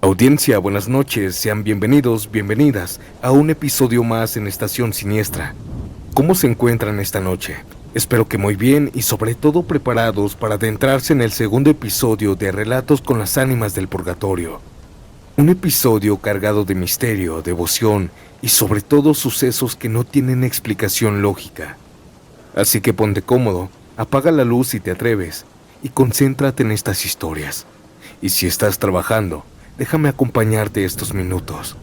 Audiencia, buenas noches, sean bienvenidos, bienvenidas a un episodio más en Estación Siniestra. ¿Cómo se encuentran esta noche? Espero que muy bien y sobre todo preparados para adentrarse en el segundo episodio de Relatos con las Ánimas del Purgatorio. Un episodio cargado de misterio, devoción y sobre todo sucesos que no tienen explicación lógica. Así que ponte cómodo, apaga la luz si te atreves y concéntrate en estas historias. Y si estás trabajando, déjame acompañarte estos minutos.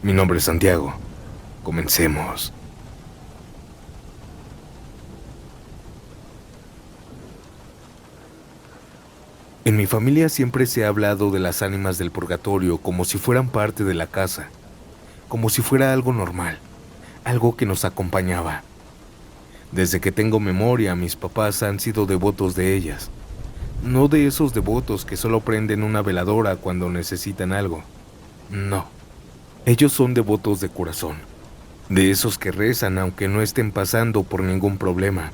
Mi nombre es Santiago. Comencemos. En mi familia siempre se ha hablado de las ánimas del purgatorio como si fueran parte de la casa, como si fuera algo normal, algo que nos acompañaba. Desde que tengo memoria, mis papás han sido devotos de ellas. No de esos devotos que solo prenden una veladora cuando necesitan algo. No. Ellos son devotos de corazón. De esos que rezan aunque no estén pasando por ningún problema.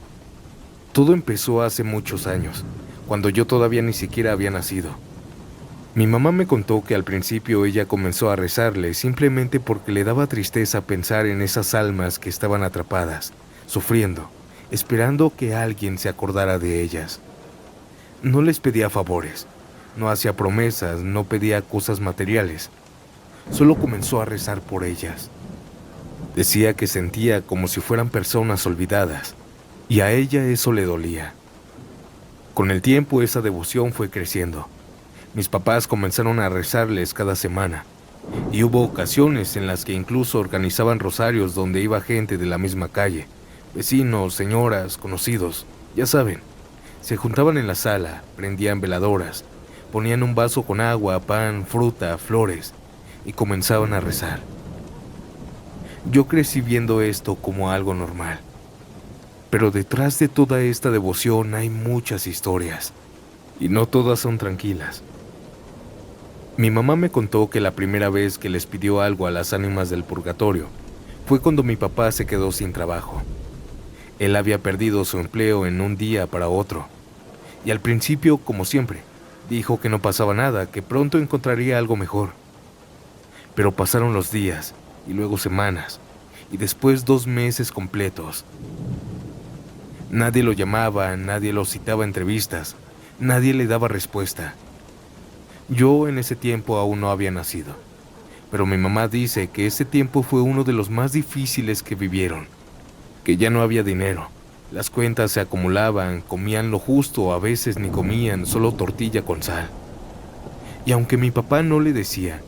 Todo empezó hace muchos años, cuando yo todavía ni siquiera había nacido. Mi mamá me contó que al principio ella comenzó a rezarle simplemente porque le daba tristeza pensar en esas almas que estaban atrapadas, sufriendo, esperando que alguien se acordara de ellas. No les pedía favores, no hacía promesas, no pedía cosas materiales. Solo comenzó a rezar por ellas. Decía que sentía como si fueran personas olvidadas, y a ella eso le dolía. Con el tiempo esa devoción fue creciendo. Mis papás comenzaron a rezarles cada semana, y hubo ocasiones en las que incluso organizaban rosarios donde iba gente de la misma calle, vecinos, señoras, conocidos, ya saben. Se juntaban en la sala, prendían veladoras, ponían un vaso con agua, pan, fruta, flores, y comenzaban a rezar. Yo crecí viendo esto como algo normal. Pero detrás de toda esta devoción hay muchas historias, y no todas son tranquilas. Mi mamá me contó que la primera vez que les pidió algo a las ánimas del purgatorio fue cuando mi papá se quedó sin trabajo. Él había perdido su empleo en un día para otro, y al principio, como siempre, dijo que no pasaba nada, que pronto encontraría algo mejor. Pero pasaron los días, y luego semanas, y después 2 meses completos. Nadie lo llamaba, nadie lo citaba a entrevistas, nadie le daba respuesta. Yo en ese tiempo aún no había nacido, pero mi mamá dice que ese tiempo fue uno de los más difíciles que vivieron, que ya no había dinero, las cuentas se acumulaban, comían lo justo, a veces ni comían, solo tortilla con sal. Y aunque mi papá no le decía,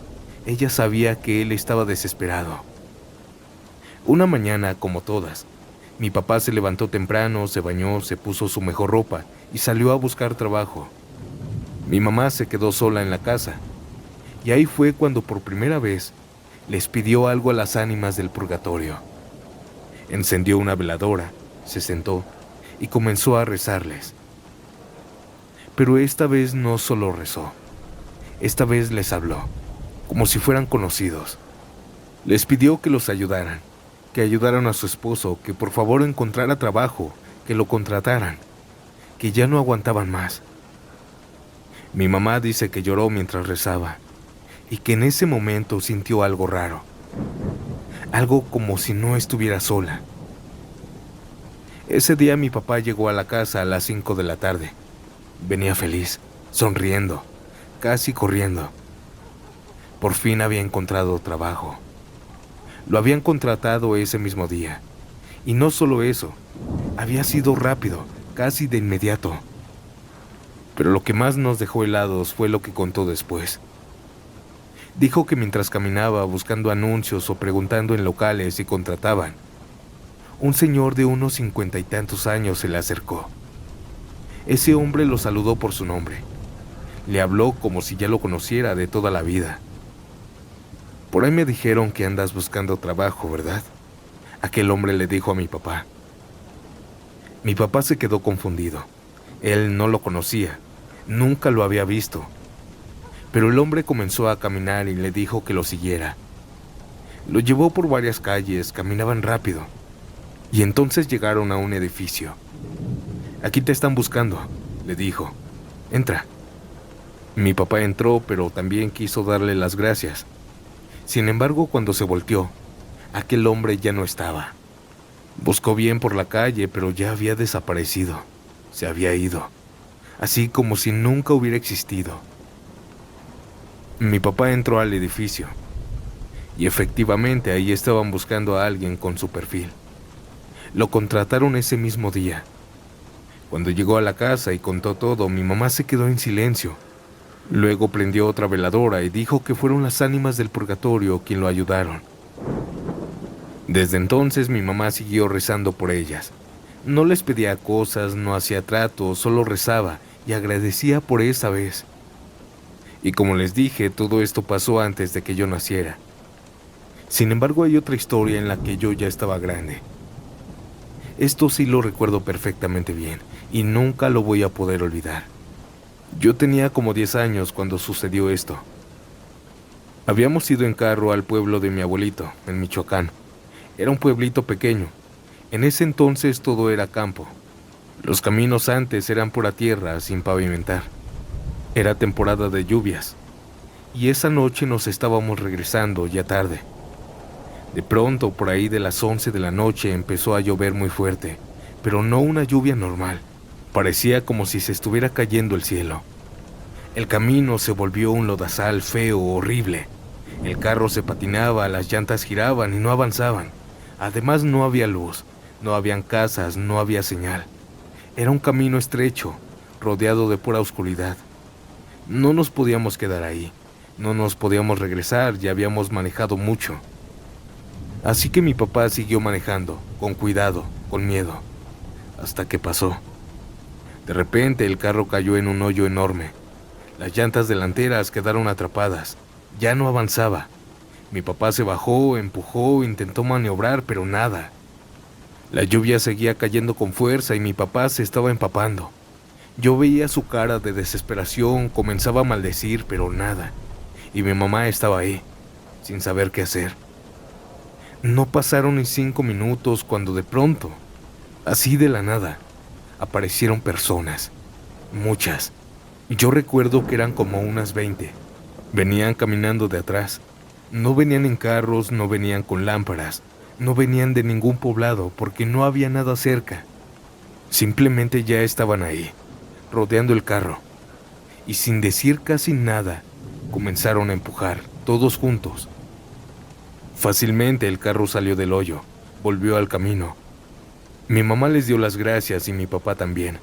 ella sabía que él estaba desesperado. Una mañana, como todas, mi papá se levantó temprano, se bañó, se puso su mejor ropa y salió a buscar trabajo. Mi mamá se quedó sola en la casa, y ahí fue cuando por primera vez les pidió algo a las ánimas del purgatorio. Encendió una veladora, se sentó y comenzó a rezarles. Pero esta vez no solo rezó, esta vez les habló, como si fueran conocidos. Les pidió que los ayudaran, que ayudaran a su esposo, que por favor encontrara trabajo, que lo contrataran, que ya no aguantaban más. Mi mamá dice que lloró mientras rezaba y que en ese momento sintió algo raro, algo como si no estuviera sola. Ese día mi papá llegó a la casa a las 5 de la tarde. Venía feliz, sonriendo, casi corriendo. Por fin había encontrado trabajo. Lo habían contratado ese mismo día. Y no solo eso, había sido rápido, casi de inmediato. Pero lo que más nos dejó helados fue lo que contó después. Dijo que mientras caminaba buscando anuncios o preguntando en locales si contrataban, un señor de unos 50 y tantos años se le acercó. Ese hombre lo saludó por su nombre. Le habló como si ya lo conociera de toda la vida. Por ahí me dijeron que andas buscando trabajo, ¿verdad? Aquel hombre le dijo a mi papá. Mi papá se quedó confundido. Él no lo conocía, nunca lo había visto. Pero el hombre comenzó a caminar y le dijo que lo siguiera. Lo llevó por varias calles, caminaban rápido. Y entonces llegaron a un edificio. Aquí te están buscando, le dijo. Entra. Mi papá entró, pero también quiso darle las gracias. Sin embargo, cuando se volteó, aquel hombre ya no estaba. Buscó bien por la calle, pero ya había desaparecido. Se había ido, así como si nunca hubiera existido. Mi papá entró al edificio, y efectivamente ahí estaban buscando a alguien con su perfil. Lo contrataron ese mismo día. Cuando llegó a la casa y contó todo, mi mamá se quedó en silencio. Luego prendió otra veladora y dijo que fueron las ánimas del purgatorio quien lo ayudaron. Desde entonces mi mamá siguió rezando por ellas. No les pedía cosas, no hacía tratos, solo rezaba y agradecía por esa vez. Y como les dije, todo esto pasó antes de que yo naciera. Sin embargo, hay otra historia en la que yo ya estaba grande. Esto sí lo recuerdo perfectamente bien y nunca lo voy a poder olvidar. Yo tenía como 10 años cuando sucedió esto. Habíamos ido en carro al pueblo de mi abuelito, en Michoacán. Era un pueblito pequeño. En ese entonces todo era campo. Los caminos antes eran pura tierra, sin pavimentar. Era temporada de lluvias. Y esa noche nos estábamos regresando, ya tarde. De pronto, por ahí de las 11 de la noche, empezó a llover muy fuerte, pero no una lluvia normal. Parecía como si se estuviera cayendo el cielo. El camino se volvió un lodazal feo, horrible. El carro se patinaba, las llantas giraban y no avanzaban. Además no había luz, no habían casas, no había señal. Era un camino estrecho, rodeado de pura oscuridad. No nos podíamos quedar ahí, no nos podíamos regresar, ya habíamos manejado mucho. Así que mi papá siguió manejando, con cuidado, con miedo, hasta que pasó. De repente el carro cayó en un hoyo enorme. Las llantas delanteras quedaron atrapadas. Ya no avanzaba. Mi papá se bajó, empujó, intentó maniobrar, pero nada. La lluvia seguía cayendo con fuerza y mi papá se estaba empapando. Yo veía su cara de desesperación, comenzaba a maldecir, pero nada. Y mi mamá estaba ahí, sin saber qué hacer. No pasaron ni 5 minutos cuando de pronto, así de la nada, aparecieron personas, muchas. Yo recuerdo que eran como unas 20. Venían caminando de atrás. No venían en carros, no venían con lámparas, no venían de ningún poblado porque no había nada cerca. Simplemente ya estaban ahí, rodeando el carro. Y sin decir casi nada, comenzaron a empujar, todos juntos. Fácilmente el carro salió del hoyo, volvió al camino. Mi mamá les dio las gracias y mi papá también.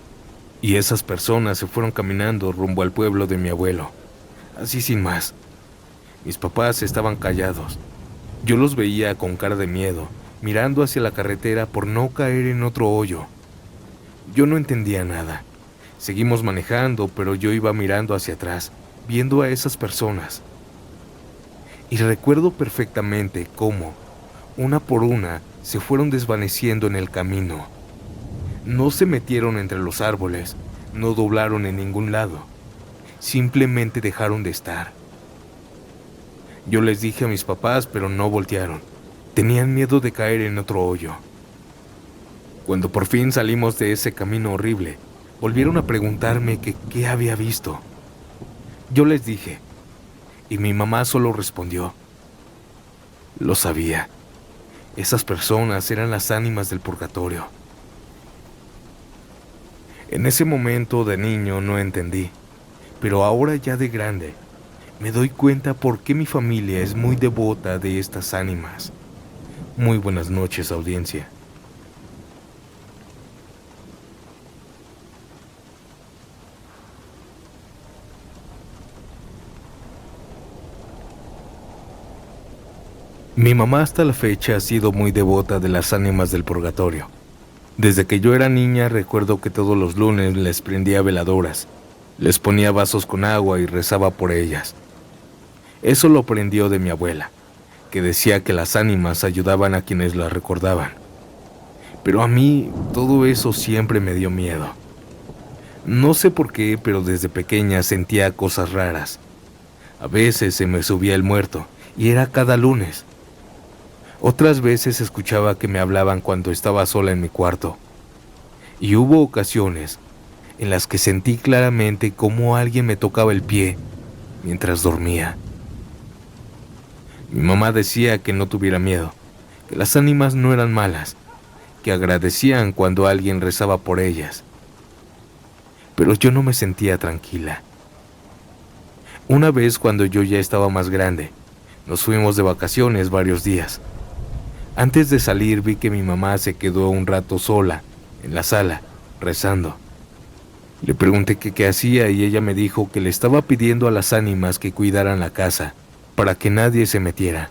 Y esas personas se fueron caminando rumbo al pueblo de mi abuelo. Así sin más. Mis papás estaban callados. Yo los veía con cara de miedo, mirando hacia la carretera por no caer en otro hoyo. Yo no entendía nada. Seguimos manejando, pero yo iba mirando hacia atrás, viendo a esas personas. Y recuerdo perfectamente cómo, una por una, se fueron desvaneciendo en el camino. No se metieron entre los árboles, no doblaron en ningún lado. Simplemente dejaron de estar. Yo les dije a mis papás, pero no voltearon. Tenían miedo de caer en otro hoyo. Cuando por fin salimos de ese camino horrible, volvieron a preguntarme que qué había visto. Yo les dije, y mi mamá solo respondió: lo sabía. Esas personas eran las ánimas del purgatorio. En ese momento de niño no entendí, pero ahora ya de grande, me doy cuenta por qué mi familia es muy devota de estas ánimas. Muy buenas noches, audiencia. Mi mamá hasta la fecha ha sido muy devota de las ánimas del purgatorio. Desde que yo era niña recuerdo que todos los lunes les prendía veladoras, les ponía vasos con agua y rezaba por ellas. Eso lo aprendió de mi abuela, que decía que las ánimas ayudaban a quienes las recordaban. Pero a mí todo eso siempre me dio miedo. No sé por qué, pero desde pequeña sentía cosas raras. A veces se me subía el muerto, y era cada lunes. Otras veces escuchaba que me hablaban cuando estaba sola en mi cuarto. Y hubo ocasiones en las que sentí claramente cómo alguien me tocaba el pie mientras dormía. Mi mamá decía que no tuviera miedo, que las ánimas no eran malas, que agradecían cuando alguien rezaba por ellas. Pero yo no me sentía tranquila. Una vez, cuando yo ya estaba más grande, nos fuimos de vacaciones varios días. Antes de salir vi que mi mamá se quedó un rato sola en la sala, rezando. Le pregunté qué hacía y ella me dijo que le estaba pidiendo a las ánimas que cuidaran la casa para que nadie se metiera.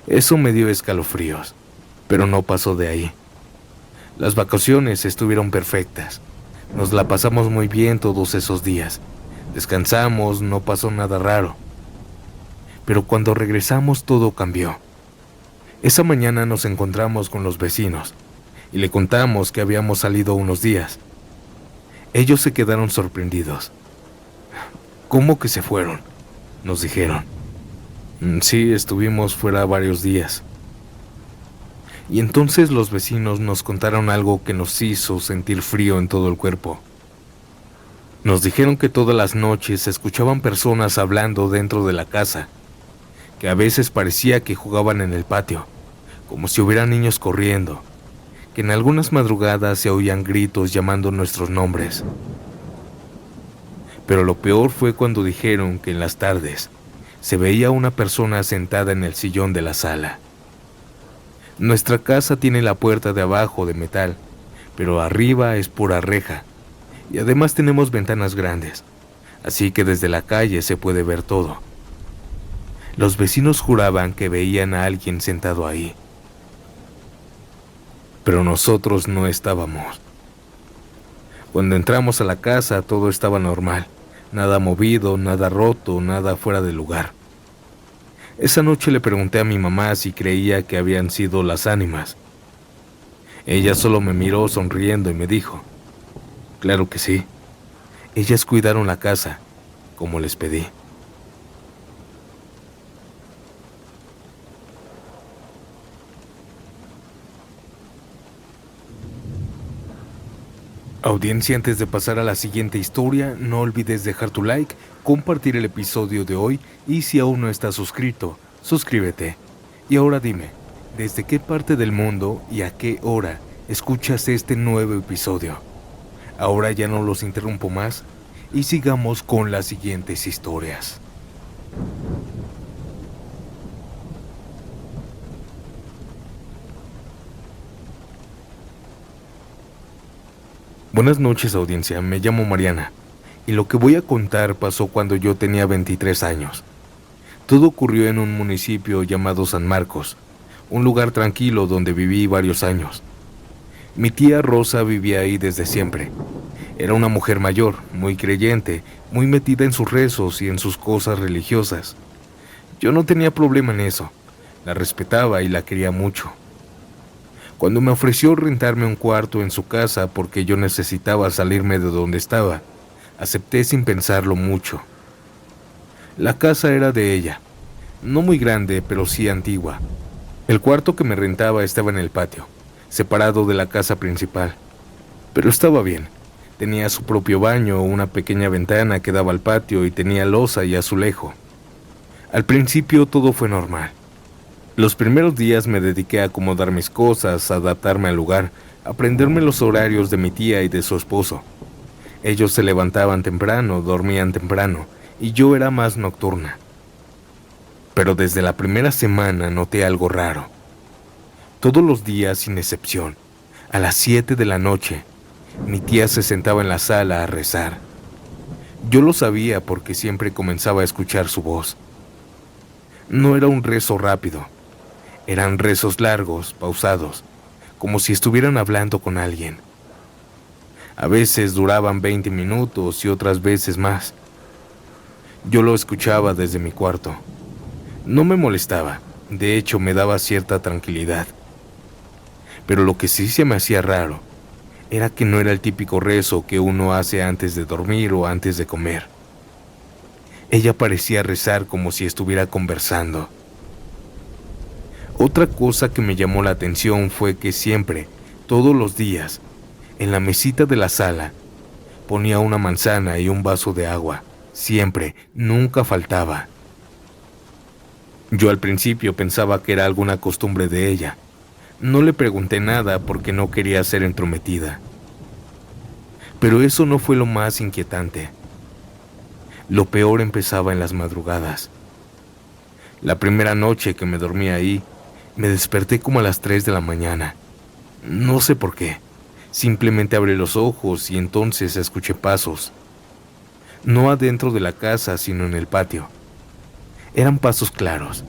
Eso me dio escalofríos, pero no pasó de ahí. Las vacaciones estuvieron perfectas. Nos la pasamos muy bien todos esos días. Descansamos, no pasó nada raro. Pero cuando regresamos todo cambió. Esa mañana nos encontramos con los vecinos y le contamos que habíamos salido unos días. Ellos se quedaron sorprendidos. ¿Cómo que se fueron?, nos dijeron. Sí, estuvimos fuera varios días. Y entonces los vecinos nos contaron algo que nos hizo sentir frío en todo el cuerpo. Nos dijeron que todas las noches se escuchaban personas hablando dentro de la casa, que a veces parecía que jugaban en el patio, como si hubiera niños corriendo, que en algunas madrugadas se oían gritos llamando nuestros nombres. Pero lo peor fue cuando dijeron que en las tardes se veía una persona sentada en el sillón de la sala. Nuestra casa tiene la puerta de abajo de metal, pero arriba es pura reja, y además tenemos ventanas grandes, así que desde la calle se puede ver todo. Los vecinos juraban que veían a alguien sentado ahí, pero nosotros no estábamos. Cuando entramos a la casa todo estaba normal, nada movido, nada roto, nada fuera de lugar. Esa noche le pregunté a mi mamá si creía que habían sido las ánimas. Ella solo me miró sonriendo y me dijo, claro que sí. Ellas cuidaron la casa, como les pedí. Audiencia, antes de pasar a la siguiente historia, no olvides dejar tu like, compartir el episodio de hoy y si aún no estás suscrito, suscríbete. Y ahora dime, ¿desde qué parte del mundo y a qué hora escuchas este nuevo episodio? Ahora ya no los interrumpo más y sigamos con las siguientes historias. Buenas noches, audiencia, me llamo Mariana y lo que voy a contar pasó cuando yo tenía 23 años. Todo ocurrió en un municipio llamado San Marcos, un lugar tranquilo donde viví varios años. Mi tía Rosa vivía ahí desde siempre. Era una mujer mayor, muy creyente, muy metida en sus rezos y en sus cosas religiosas. Yo no tenía problema en eso, la respetaba y la quería mucho. Cuando me ofreció rentarme un cuarto en su casa porque yo necesitaba salirme de donde estaba, acepté sin pensarlo mucho. La casa era de ella, no muy grande, pero sí antigua. El cuarto que me rentaba estaba en el patio, separado de la casa principal. Pero estaba bien, tenía su propio baño, una pequeña ventana que daba al patio y tenía loza y azulejo. Al principio todo fue normal. Los primeros días me dediqué a acomodar mis cosas, a adaptarme al lugar, a aprenderme los horarios de mi tía y de su esposo. Ellos se levantaban temprano, dormían temprano, y yo era más nocturna. Pero desde la primera semana noté algo raro. Todos los días, sin excepción, a las 7 de la noche, mi tía se sentaba en la sala a rezar. Yo lo sabía porque siempre comenzaba a escuchar su voz. No era un rezo rápido. Eran rezos largos, pausados, como si estuvieran hablando con alguien. A veces duraban 20 minutos y otras veces más. Yo lo escuchaba desde mi cuarto. No me molestaba, de hecho me daba cierta tranquilidad. Pero lo que sí se me hacía raro era que no era el típico rezo que uno hace antes de dormir o antes de comer. Ella parecía rezar como si estuviera conversando. Otra cosa que me llamó la atención fue que siempre, todos los días, en la mesita de la sala, ponía una manzana y un vaso de agua, Siempre, nunca faltaba. Yo al principio pensaba que era alguna costumbre de ella. No le pregunté nada porque no quería ser entrometida. Pero eso no fue lo más inquietante. Lo peor empezaba en las madrugadas. La primera noche que me dormí ahí, me desperté como a las 3 de la mañana. No sé por qué. Simplemente abrí los ojos y entonces escuché pasos. No adentro de la casa, sino en el patio. Eran pasos claros,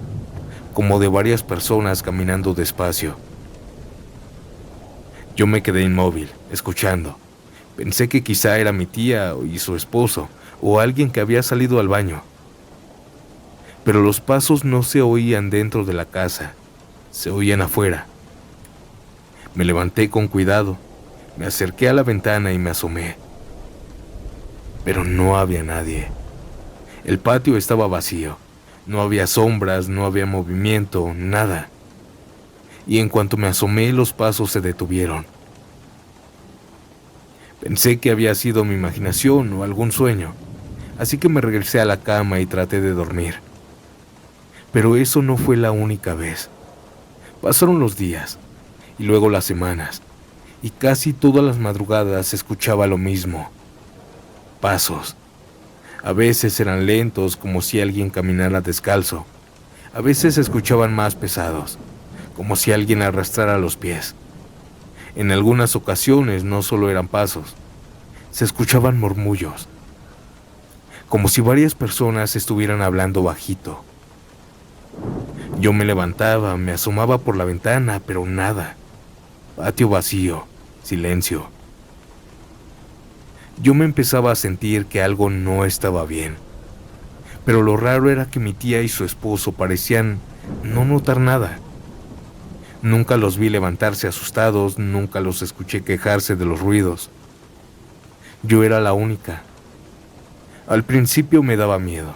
como de varias personas caminando despacio. Yo me quedé inmóvil, escuchando. Pensé que quizá era mi tía y su esposo, o alguien que había salido al baño. Pero los pasos no se oían dentro de la casa, se oían afuera. Me levanté con cuidado, me acerqué a la ventana y me asomé. Pero no había nadie. El patio estaba vacío. No había sombras, no había movimiento, nada. Y en cuanto me asomé, los pasos se detuvieron. Pensé que había sido mi imaginación o algún sueño, así que me regresé a la cama y traté de dormir. Pero eso no fue la única vez. Pasaron los días, y luego las semanas, y casi todas las madrugadas escuchaba lo mismo. Pasos. A veces eran lentos, como si alguien caminara descalzo. A veces se escuchaban más pesados, como si alguien arrastrara los pies. En algunas ocasiones no solo eran pasos, se escuchaban murmullos, como si varias personas estuvieran hablando bajito. Yo me levantaba, me asomaba por la ventana, pero nada. Patio vacío, silencio. Yo me empezaba a sentir que algo no estaba bien. Pero lo raro era que mi tía y su esposo parecían no notar nada. Nunca los vi levantarse asustados, nunca los escuché quejarse de los ruidos. Yo era la única. Al principio me daba miedo.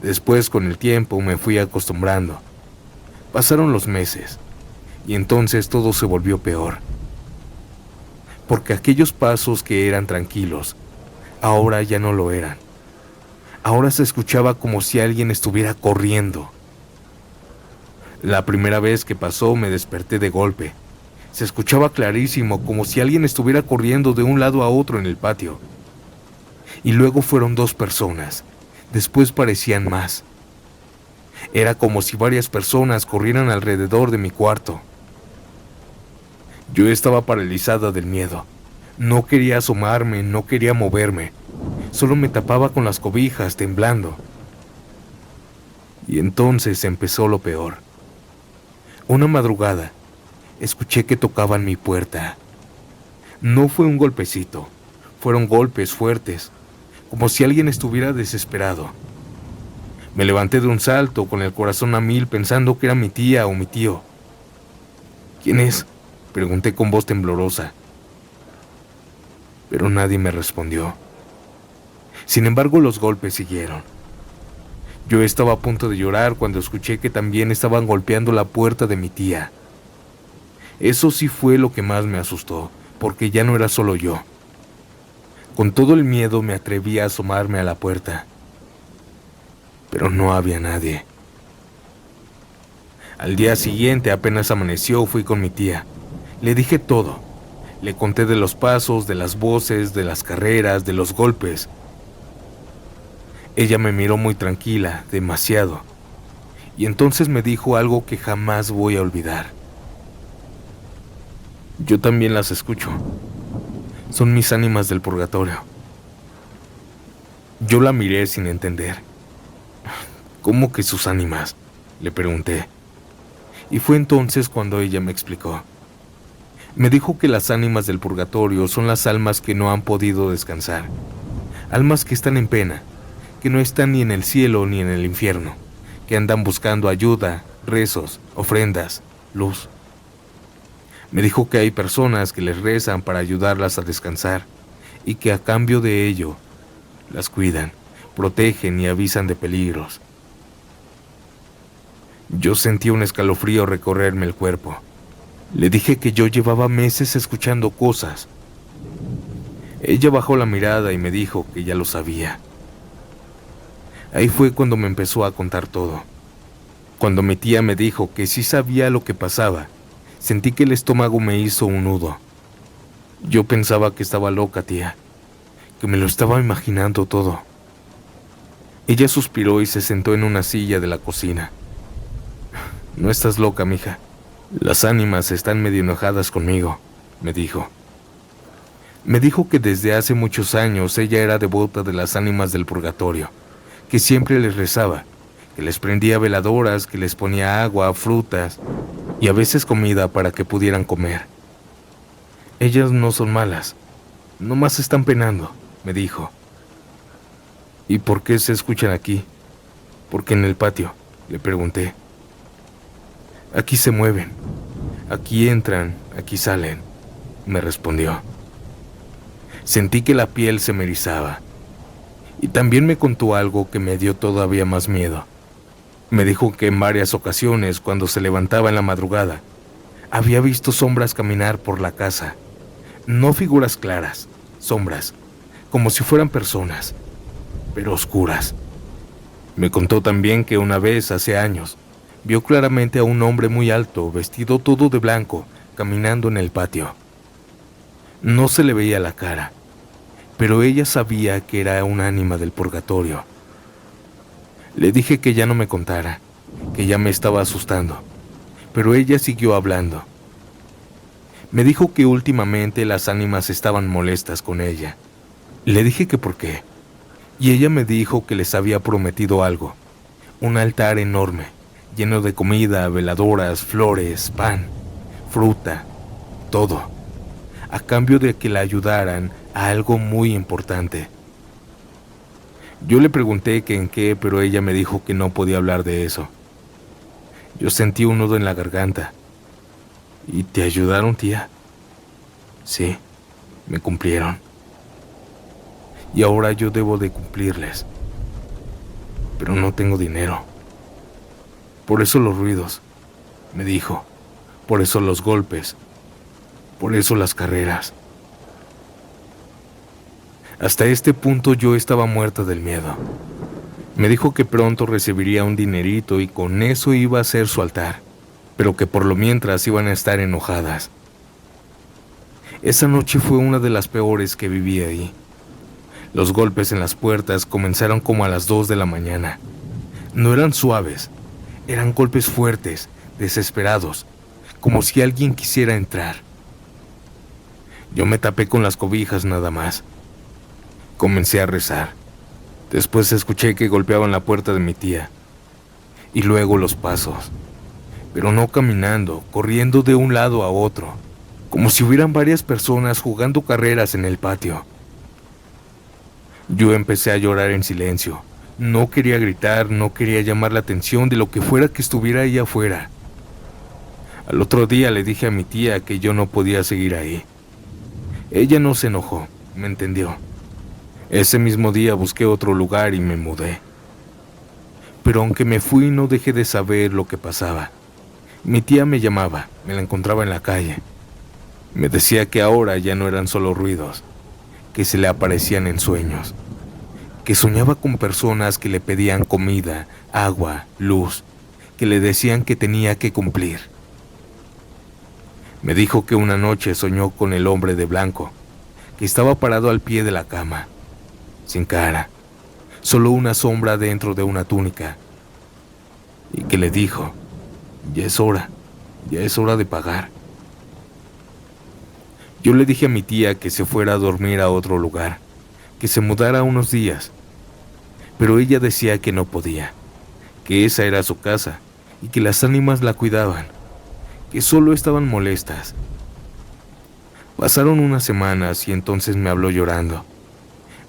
Después, con el tiempo, me fui acostumbrando. Pasaron los meses, y entonces todo se volvió peor. Porque aquellos pasos que eran tranquilos, ahora ya no lo eran. Ahora se escuchaba como si alguien estuviera corriendo. La primera vez que pasó me desperté de golpe. Se escuchaba clarísimo, como si alguien estuviera corriendo de un lado a otro en el patio. Y luego fueron 2 personas. Después parecían más. Era como si varias personas corrieran alrededor de mi cuarto. Yo estaba paralizada del miedo. No quería asomarme, no quería moverme. Solo me tapaba con las cobijas, temblando. Y entonces empezó lo peor. Una madrugada, escuché que tocaban mi puerta. No fue un golpecito, fueron golpes fuertes, como si alguien estuviera desesperado. Me levanté de un salto, con el corazón a mil, pensando que era mi tía o mi tío. ¿Quién es?, pregunté con voz temblorosa. Pero nadie me respondió. Sin embargo, los golpes siguieron. Yo estaba a punto de llorar cuando escuché que también estaban golpeando la puerta de mi tía. Eso sí fue lo que más me asustó, porque ya no era solo yo. Con todo el miedo me atreví a asomarme a la puerta. Pero no había nadie. Al día siguiente, apenas amaneció, fui con mi tía. Le dije todo. Le conté de los pasos, de las voces, de las carreras, de los golpes. Ella me miró muy tranquila, demasiado. Y entonces me dijo algo que jamás voy a olvidar. Yo también las escucho. Son mis ánimas del purgatorio. Yo la miré sin entender. ¿Cómo que sus ánimas?, le pregunté. Y fue entonces cuando ella me explicó. Me dijo que las ánimas del purgatorio son las almas que no han podido descansar. Almas que están en pena, que no están ni en el cielo ni en el infierno, que andan buscando ayuda, rezos, ofrendas, luz. Me dijo que hay personas que les rezan para ayudarlas a descansar y que a cambio de ello las cuidan, protegen y avisan de peligros. Yo sentí un escalofrío recorrerme el cuerpo. Le dije que yo llevaba meses escuchando cosas. Ella bajó la mirada y me dijo que ya lo sabía. Ahí fue cuando me empezó a contar todo. Cuando mi tía me dijo que sí sabía lo que pasaba, sentí que el estómago me hizo un nudo. Yo pensaba que estaba loca, tía, que me lo estaba imaginando todo. Ella suspiró y se sentó en una silla de la cocina. No estás loca, mija. Las ánimas están medio enojadas conmigo, me dijo. Me dijo que desde hace muchos años ella era devota de las ánimas del purgatorio, que siempre les rezaba, que les prendía veladoras, que les ponía agua, frutas y a veces comida para que pudieran comer. Ellas no son malas, nomás están penando, me dijo. ¿Y por qué se escuchan aquí? ¿Por qué en el patio?, le pregunté. Aquí se mueven, aquí entran, aquí salen, me respondió. Sentí que la piel se me erizaba. Y también me contó algo que me dio todavía más miedo. Me dijo que en varias ocasiones, cuando se levantaba en la madrugada, había visto sombras caminar por la casa. No figuras claras, sombras, como si fueran personas, pero oscuras. Me contó también que una vez, hace años, vio claramente a un hombre muy alto, vestido todo de blanco, caminando en el patio. No se le veía la cara, pero ella sabía que era un ánima del purgatorio. Le dije que ya no me contara, que ya me estaba asustando, pero ella siguió hablando. Me dijo que últimamente las ánimas estaban molestas con ella. Le dije que por qué, y ella me dijo que les había prometido algo, un altar enorme, lleno de comida, veladoras, flores, pan, fruta, todo, a cambio de que la ayudaran a algo muy importante. Yo le pregunté que en qué, pero ella me dijo que no podía hablar de eso. Yo sentí un nudo en la garganta. ¿Y te ayudaron, tía? Sí, me cumplieron. Y ahora yo debo de cumplirles. Pero no tengo dinero. Por eso los ruidos, me dijo. Por eso los golpes. Por eso las carreras. Hasta este punto yo estaba muerta del miedo. Me dijo que pronto recibiría un dinerito y con eso iba a hacer su altar, pero que por lo mientras iban a estar enojadas. Esa noche fue una de las peores que viví ahí. Los golpes en las puertas comenzaron como a las 2 de la mañana. No eran suaves, eran golpes fuertes, desesperados, como si alguien quisiera entrar. Yo me tapé con las cobijas nada más. Comencé a rezar. Después escuché que golpeaban la puerta de mi tía. Y luego los pasos. Pero no caminando, corriendo de un lado a otro, como si hubieran varias personas jugando carreras en el patio. Yo empecé a llorar en silencio. No quería gritar, no quería llamar la atención de lo que fuera que estuviera ahí afuera. Al otro día le dije a mi tía que yo no podía seguir ahí. Ella no se enojó, me entendió. Ese mismo día busqué otro lugar y me mudé. Pero aunque me fui, no dejé de saber lo que pasaba. Mi tía me llamaba, me la encontraba en la calle. Me decía que ahora ya no eran solo ruidos, que se le aparecían en sueños, que soñaba con personas que le pedían comida, agua, luz, que le decían que tenía que cumplir. Me dijo que una noche soñó con el hombre de blanco, que estaba parado al pie de la cama, sin cara, solo una sombra dentro de una túnica, y que le dijo, ya es hora de pagar. Yo le dije a mi tía que se fuera a dormir a otro lugar, que se mudara unos días, pero ella decía que no podía, que esa era su casa y que las ánimas la cuidaban, que solo estaban molestas. Pasaron unas semanas y entonces me habló llorando.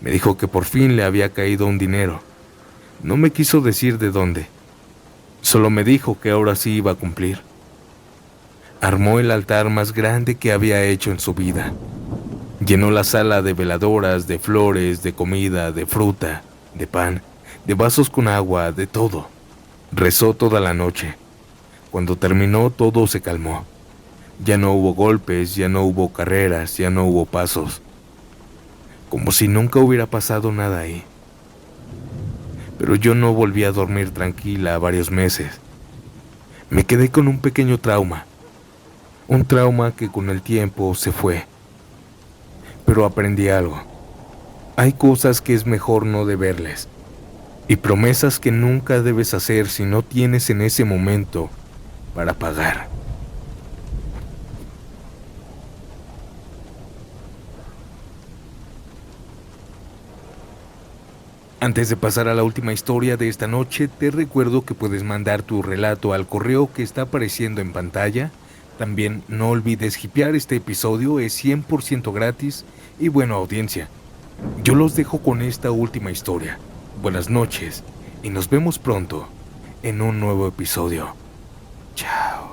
Me dijo que por fin le había caído un dinero. No me quiso decir de dónde. Solo me dijo que ahora sí iba a cumplir. Armó el altar más grande que había hecho en su vida. Llenó la sala de veladoras, de flores, de comida, de fruta, de pan, de vasos con agua, de todo. Rezó toda la noche. Cuando terminó, todo se calmó. Ya no hubo golpes, ya no hubo carreras, ya no hubo pasos. Como si nunca hubiera pasado nada ahí. Pero yo no volví a dormir tranquila varios meses. Me quedé con un pequeño trauma, un trauma que con el tiempo se fue. Pero aprendí algo. Hay cosas que es mejor no deberles, y promesas que nunca debes hacer si no tienes en ese momento para pagar. Antes de pasar a la última historia de esta noche, te recuerdo que puedes mandar tu relato al correo que está apareciendo en pantalla. También no olvides hipear este episodio, es 100% gratis y buena audiencia. Yo los dejo con esta última historia. Buenas noches y nos vemos pronto en un nuevo episodio. Chao.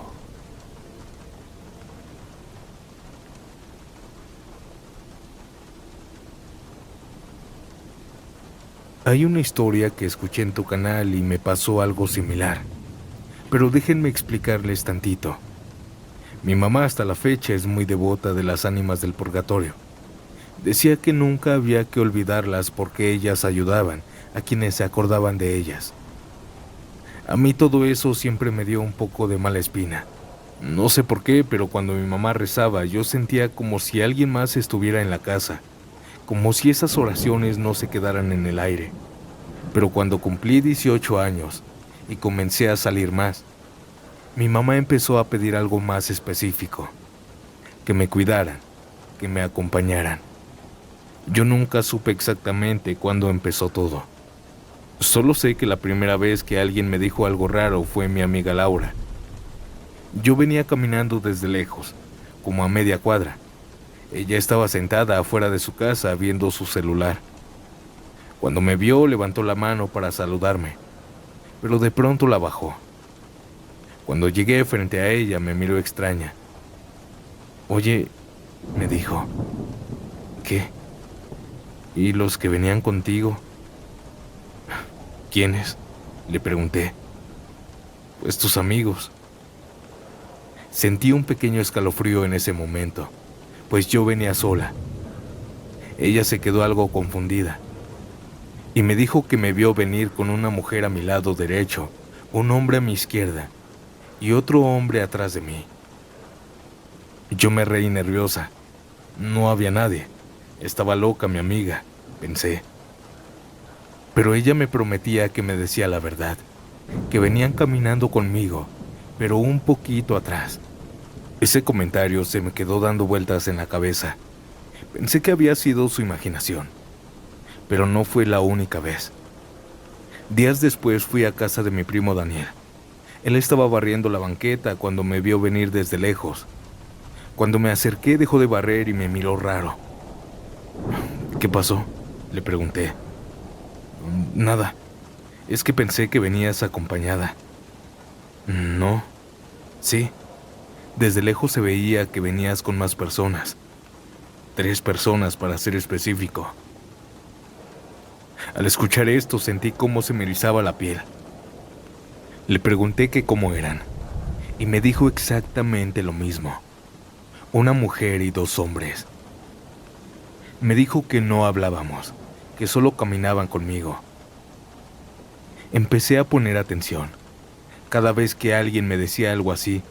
Hay una historia que escuché en tu canal y me pasó algo similar, pero déjenme explicarles tantito. Mi mamá hasta la fecha es muy devota de las ánimas del purgatorio. Decía que nunca había que olvidarlas porque ellas ayudaban a quienes se acordaban de ellas. A mí todo eso siempre me dio un poco de mala espina. No sé por qué, pero cuando mi mamá rezaba yo sentía como si alguien más estuviera en la casa, como si esas oraciones no se quedaran en el aire. Pero cuando cumplí 18 años y comencé a salir más, mi mamá empezó a pedir algo más específico, que me cuidaran, que me acompañaran. Yo nunca supe exactamente cuándo empezó todo. Solo sé que la primera vez que alguien me dijo algo raro fue mi amiga Laura. Yo venía caminando desde lejos, como a media cuadra. Ella estaba sentada afuera de su casa viendo su celular. Cuando me vio, levantó la mano para saludarme, pero de pronto la bajó. Cuando llegué frente a ella, me miró extraña. «Oye», me dijo. «¿Qué? ¿Y los que venían contigo?» «¿Quiénes?», le pregunté. «Pues tus amigos». Sentí un pequeño escalofrío en ese momento, pues yo venía sola. Ella se quedó algo confundida y me dijo que me vio venir con una mujer a mi lado derecho, un hombre a mi izquierda y otro hombre atrás de mí. Yo me reí nerviosa. No había nadie. Estaba loca mi amiga, pensé. Pero ella me prometía que me decía la verdad, que venían caminando conmigo, pero un poquito atrás. Ese comentario se me quedó dando vueltas en la cabeza. Pensé que había sido su imaginación, pero no fue la única vez. Días después fui a casa de mi primo Daniel. Él estaba barriendo la banqueta cuando me vio venir desde lejos. Cuando me acerqué dejó de barrer y me miró raro. «¿Qué pasó?», le pregunté. «Nada, es que pensé que venías acompañada». «No». «Sí, desde lejos se veía que venías con más personas. 3 personas para ser específico». Al escuchar esto sentí cómo se me erizaba la piel. Le pregunté que cómo eran, y me dijo exactamente lo mismo. Una mujer y 2 hombres. Me dijo que no hablábamos, que solo caminaban conmigo. Empecé a poner atención. Cada vez que alguien me decía algo así,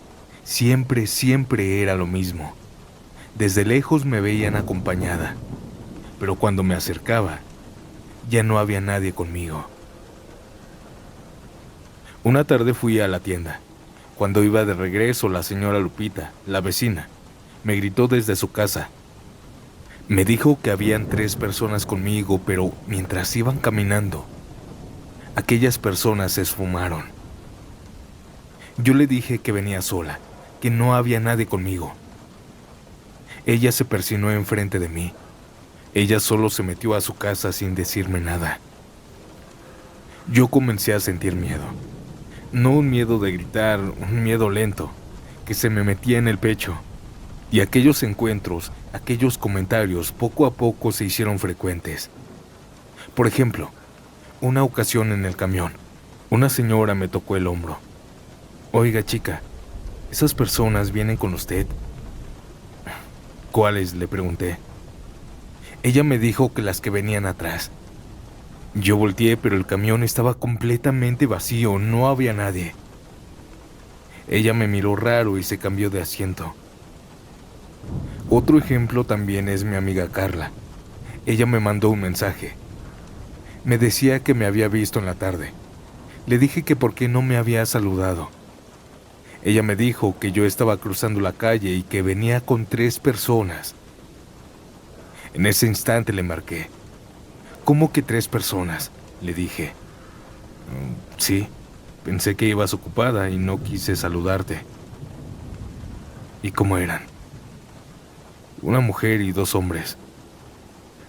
siempre era lo mismo. Desde lejos me veían acompañada, pero cuando me acercaba, ya no había nadie conmigo. Una tarde fui a la tienda. Cuando iba de regreso, la señora Lupita, la vecina, me gritó desde su casa. Me dijo que habían 3 personas conmigo, pero mientras iban caminando, aquellas personas se esfumaron. Yo le dije que venía sola, que no había nadie conmigo. Ella se persinó enfrente de mí. Ella solo se metió a su casa sin decirme nada. Yo comencé a sentir miedo. No un miedo de gritar, un miedo lento, que se me metía en el pecho. Y aquellos encuentros, aquellos comentarios, poco a poco se hicieron frecuentes. Por ejemplo, una ocasión en el camión, una señora me tocó el hombro. «Oiga, chica, ¿esas personas vienen con usted?». «¿Cuáles?», le pregunté. Ella me dijo que las que venían atrás. Yo volteé, pero el camión estaba completamente vacío, no había nadie. Ella me miró raro y se cambió de asiento. Otro ejemplo también es mi amiga Carla. Ella me mandó un mensaje. Me decía que me había visto en la tarde. Le dije que por qué no me había saludado. Ella me dijo que yo estaba cruzando la calle y que venía con 3 personas. En ese instante le marqué. ¿Cómo que 3 personas?, le dije. Sí, pensé que ibas ocupada y no quise saludarte. ¿Y cómo eran? Una mujer y 2 hombres.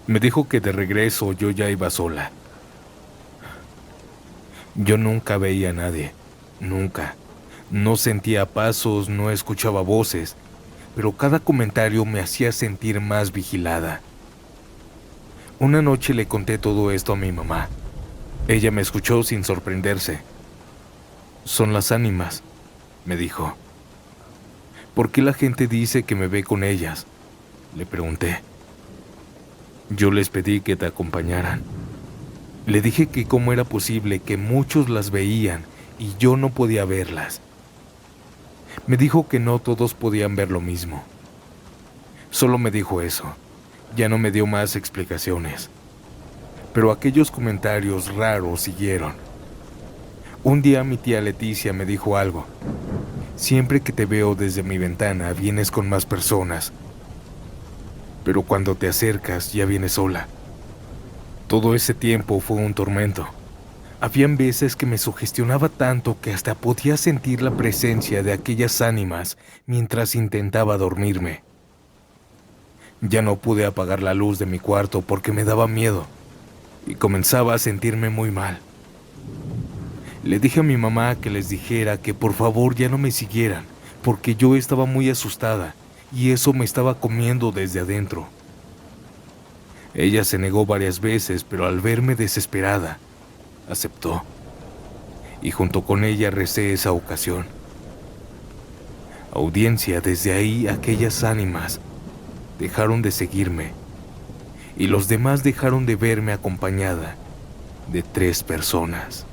Me dijo que de regreso yo ya iba sola. Yo nunca veía a nadie, nunca. No sentía pasos, no escuchaba voces, pero cada comentario me hacía sentir más vigilada. Una noche le conté todo esto a mi mamá. Ella me escuchó sin sorprenderse. Son las ánimas, me dijo. ¿Por qué la gente dice que me ve con ellas?, le pregunté. Yo les pedí que te acompañaran. Le dije que cómo era posible que muchos las veían y yo no podía verlas. Me dijo que no todos podían ver lo mismo. Solo me dijo eso. Ya no me dio más explicaciones. Pero aquellos comentarios raros siguieron. Un día mi tía Leticia me dijo algo. Siempre que te veo desde mi ventana vienes con más personas, pero cuando te acercas ya vienes sola. Todo ese tiempo fue un tormento. Habían veces que me sugestionaba tanto que hasta podía sentir la presencia de aquellas ánimas mientras intentaba dormirme. Ya no pude apagar la luz de mi cuarto porque me daba miedo y comenzaba a sentirme muy mal. Le dije a mi mamá que les dijera que por favor ya no me siguieran porque yo estaba muy asustada y eso me estaba comiendo desde adentro. Ella se negó varias veces, pero al verme desesperada, aceptó. Y junto con ella recé esa ocasión. Audiencia, desde ahí aquellas ánimas dejaron de seguirme y los demás dejaron de verme acompañada de 3 personas.